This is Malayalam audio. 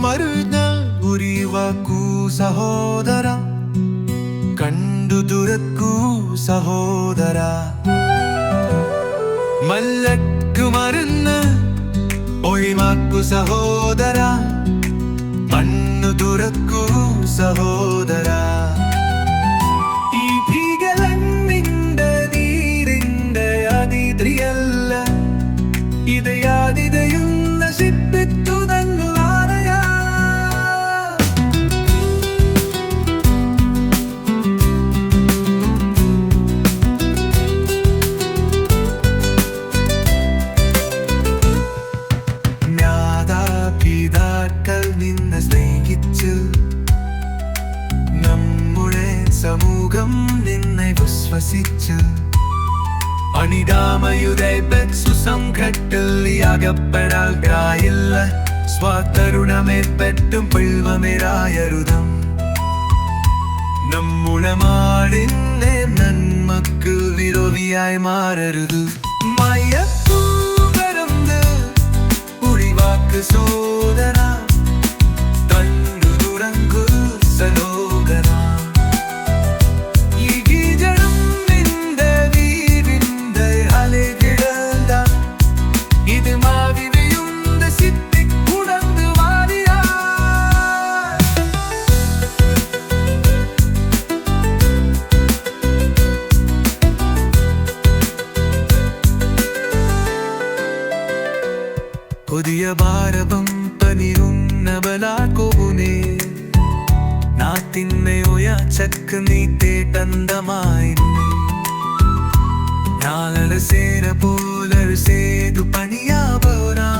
ಮರುನ ಉರಿವಕ್ಕೂ ಸಹೋದರ ಕಂಡು ತುರಕ್ಕೂ ಸಹೋದರ മല്ലക്കു മരുന്ന് ഒഴിവാക്കു സഹോദര മണ്ണു തുറക്കൂ സഹോദര ഈ ഭീകരന്റെ നീരിന്റെ അതിഥിയല്ല ഇത് യാതിഥയും നശിപ്പിച്ചു തന്നുവാനയാ നിന്നെ സ്നേഹിച്ച് നമ്മുടെ സമൂഹം നിന്നെ വിശ്വസിച്ച് അനിതാമയുടെ സുസംഘട്ടിൽ അകപ്പെടായില്ല സ്വാതരുണമേற்பറ്റും പിൾവമേരായരുതം നമ്മുടെ മാടിന്റെ നന്മക്ക് വിരോധിയായി മാറരുത് മയക്കൂ കരന്ന് ഒഴിവാക്ക് സോദര പുതിയ ഭാരതം പനിരുന്ന ബലാക്കോനെ నా తిన్నయోయ చక్కని తేటందమాయి నాలల సేర పోలరు సేదు పనియాబోరా